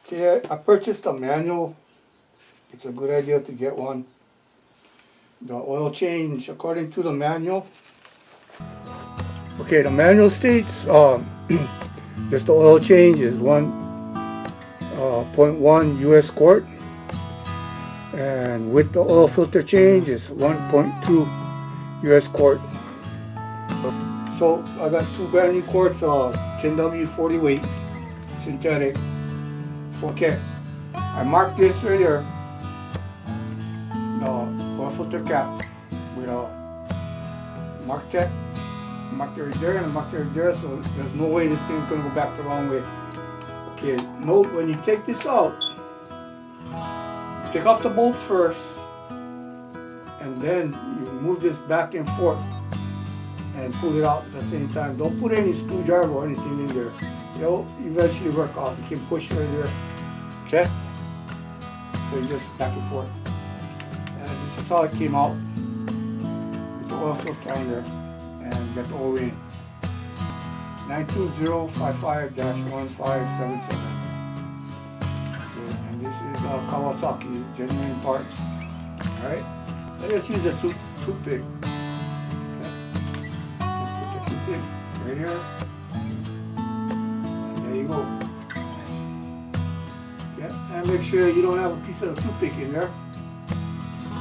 Okay, I purchased a manual. It's a good idea to get one. The oil change, according to the manual. Okay, the manual states just the oil change is 1.1 US quart, and with the oil filter change is 1.2 US quart. So I got two brand new quarts of 10W40 weight synthetic. Okay, I marked this right here, the oil filter cap with a mark tech. Marked it right there and marked it right there, so there's no way this thing's gonna go back the wrong way. Okay, note when you take this out, take off the bolts first, and then you move this back and forth and pull it out at the same time. Don't put any screwdriver or anything in there. It'll eventually work out. You can push right there. Okay? So you just back and forth. And this is how it came out with the oil filter on there. And get the O-ring. 92055-1577. And this is Kawasaki genuine parts. Alright? I just use a toothpick. Right here, and there you go. Okay, and make sure you don't have a piece of the toothpick in there. Okay.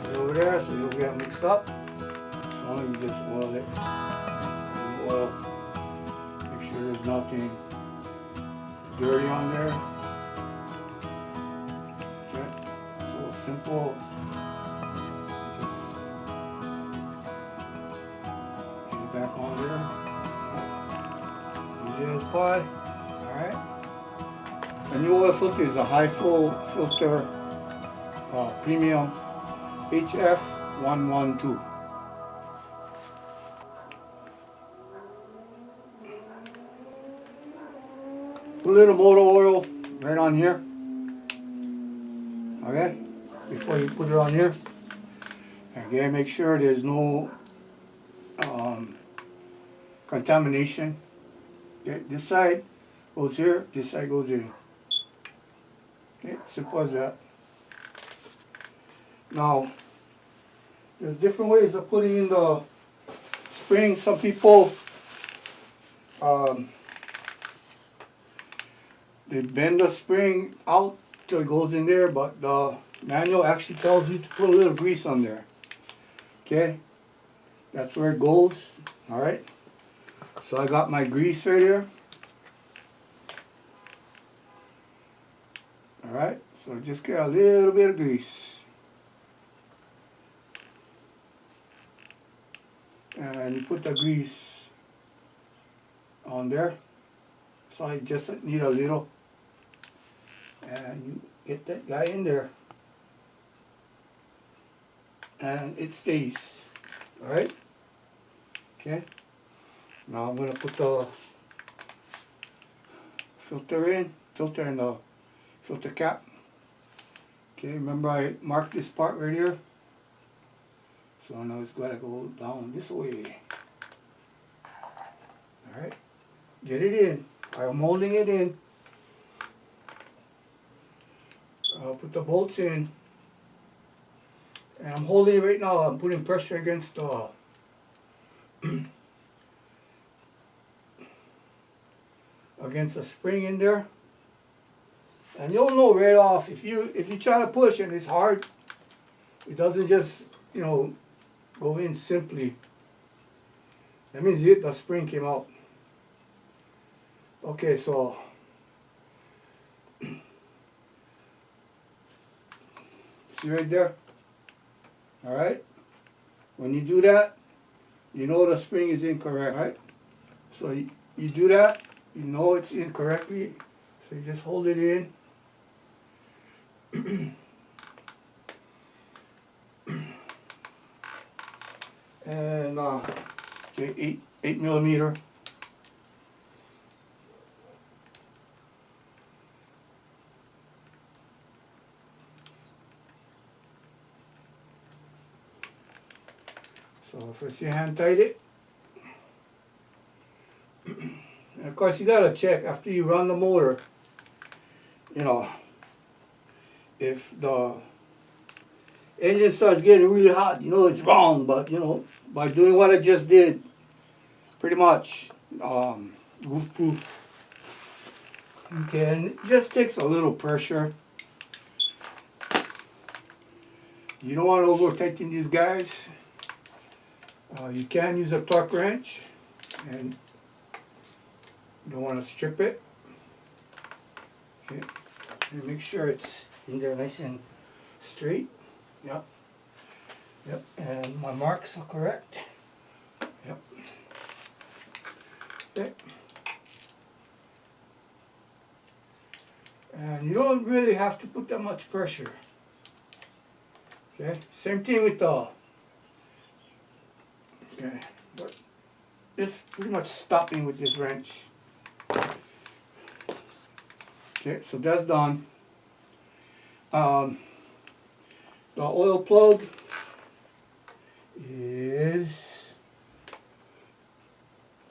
Put it over there so you don't get mixed up. So you just oil it. Oil. Make sure there's nothing dirty on there. Okay, so simple. Back on there. Easy as pie. Alright. The new oil filter is a high flow filter premium HF112. Put a little motor oil right on here. Okay. Before you put it on here. Again, make sure there's no contamination. Okay, this side goes here, this side goes in. Okay, simple as that. Now, there's different ways of putting in the spring. Some people they bend the spring out till it goes in there, but the manual actually tells you to put a little grease on there. Okay, that's where it goes. All right. So I got my grease right here. Alright, so just get a little bit of grease. And you put the grease on there. So I just need a little. And you get that guy in there. And it stays. Alright? Okay. Now I'm going to put the filter in the filter cap. Okay, remember I marked this part right here. So I know it's got to go down this way. Alright, get it in. I'm holding it in. I'll put the bolts in. And I'm holding it right now. I'm putting pressure against the against the spring in there, and you'll know right off if you try to push and it's hard, it doesn't just go in simply. That means the spring came out. Okay, so see right there. All right, when you do that, you know the spring is incorrect, right? So you do that. You know it's incorrectly, so you just hold it in. And okay, 8mm. So first you hand tight it. And of course you gotta check after you run the motor. you know, if the engine starts getting really hot, you know it's wrong. But you know, by doing what I just did, pretty much roof proof. Okay, and it just takes a little pressure. You don't want to over tighten these guys. You can use a torque wrench, and you don't want to strip it. Okay, and make sure it's in there nice and straight. Yep. Yep, and my marks are correct. Yep. Okay. And you don't really have to put that much pressure. Okay, same thing with the, okay, but it's pretty much stopping with this wrench. Okay, so that's done. The oil plug is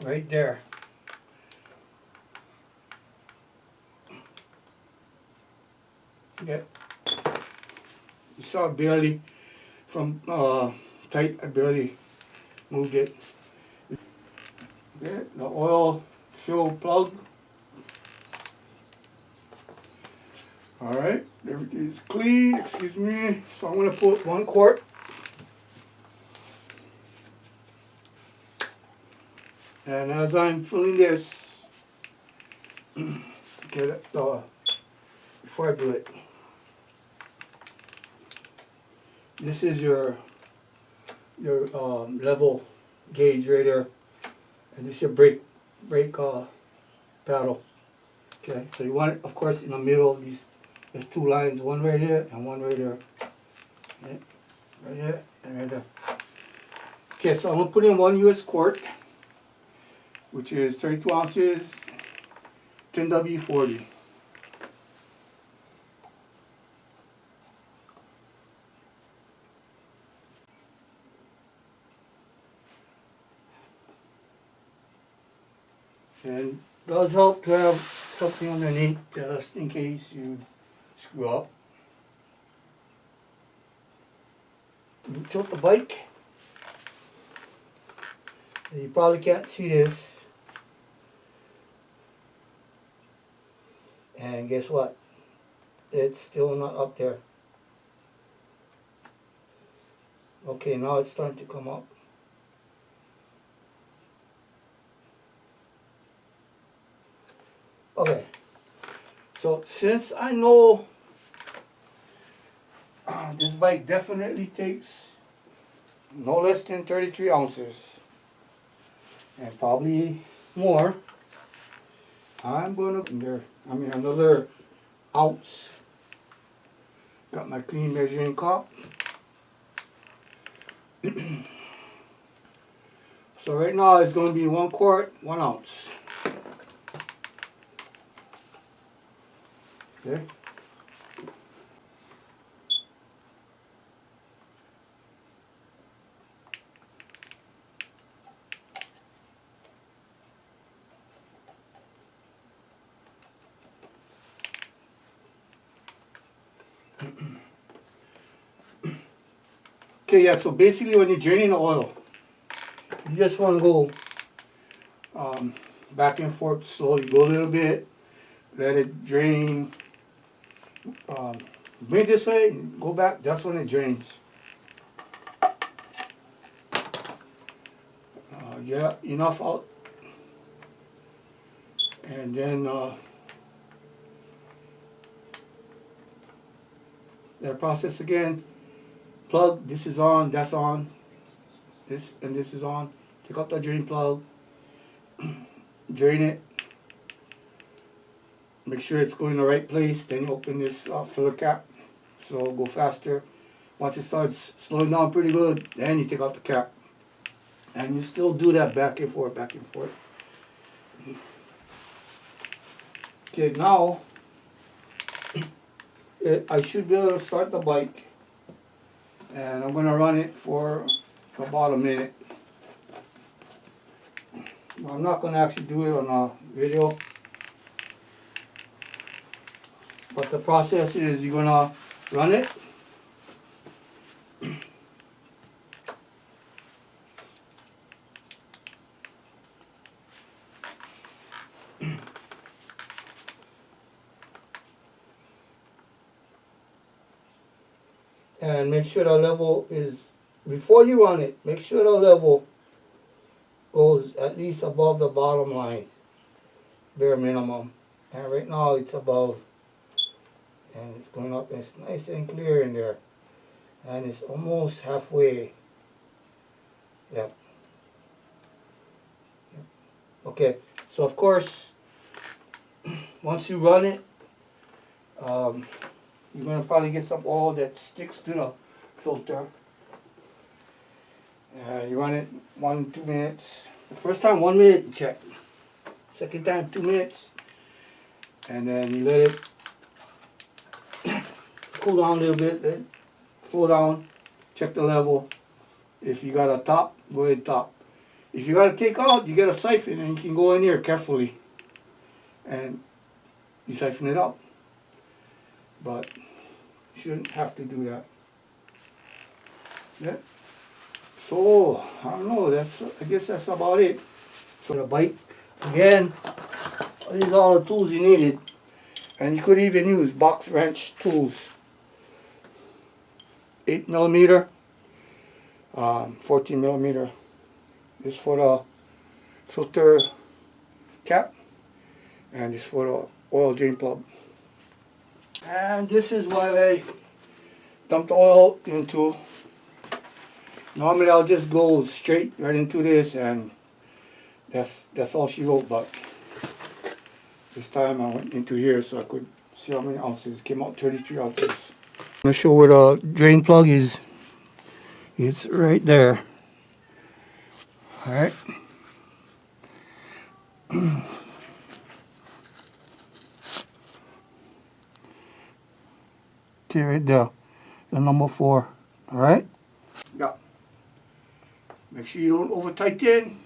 right there. Okay. You saw barely from tight, I barely moved it. Okay, the oil fill plug. Alright, everything is clean, excuse me. So I'm going to put 1 quart. And as I'm filling this, okay, before I do it, this is your level gauge right there, and this is your brake paddle. Okay, so you want it, of course, in the middle of these. There's 2 lines, one right here and one right there. Okay, right here and right there. Okay, so I'm gonna put in 1 US quart, which is 32 ounces, 10W40. And it does help to have something underneath just in case you screw up. You tilt the bike. And you probably can't see this. And guess what? It's still not up there. Okay, now it's starting to come up. Okay, so since I know this bike definitely takes no less than 33 ounces and probably more, I'm gonna another ounce. Got my clean measuring cup. So right now it's going to be 1 quart, 1 ounce. Okay. Okay, yeah, so basically when you're draining the oil, you just want to go back and forth slowly. Go a little bit, let it drain. Bring it this way, go back, that's when it drains. Yeah, enough out. And then that process again. Plug, this is on, that's on. This and this is on. Take out the drain plug. Drain it. Make sure it's going in the right place. Then you open this filler cap, so it'll go faster. Once it starts slowing down pretty good, then you take out the cap. And you still do that back and forth, back and forth. Okay, now I should be able to start the bike. And I'm going to run it for about a minute. I'm not going to actually do it on a video. But the process is you're gonna run it. And make sure the level is, before you run it, make sure the level goes at least above the bottom line, bare minimum. And right now it's above, and it's going up, and it's nice and clear in there. And it's almost halfway. Yep. Okay, so of course, once you run it, you're going to probably get some oil that sticks to the filter. You run it 1-2 minutes. The first time 1 minute, you check. Second time 2 minutes. And then you let it cool down a little bit, then flow down, check the level. If you got a top, go ahead top. If you got to take out, you get a siphon and you can go in here carefully and you siphon it out. But you shouldn't have to do that. Yeah. So, I don't know, I guess that's about it. So the bike, again, these are all the tools you needed. And you could even use box wrench tools. 8mm, 14mm. This for the filter cap, and this for the oil drain plug. And this is what I dump the oil into. Normally I'll just go straight right into this, and that's all she wrote, but this time I went into here so I could see how many ounces. It came out 33 ounces. I'm going to show where the drain plug is. It's right there. Alright. Okay, right there. The number 4. Alright? Yeah. Make sure you don't over tighten.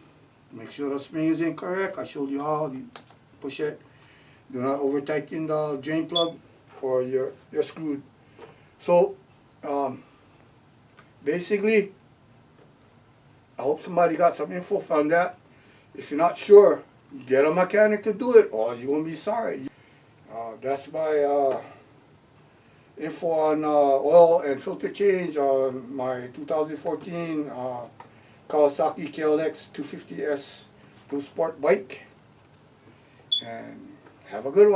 Make sure the spring is incorrect. I showed you how you push it. Do not over tighten the drain plug or you're screwed. So basically, I hope somebody got some info from that. If you're not sure, get a mechanic to do it or you're going to be sorry. That's my info on oil and filter change on my 2014 Kawasaki KLX 250S 2 Sport bike. And have a good one.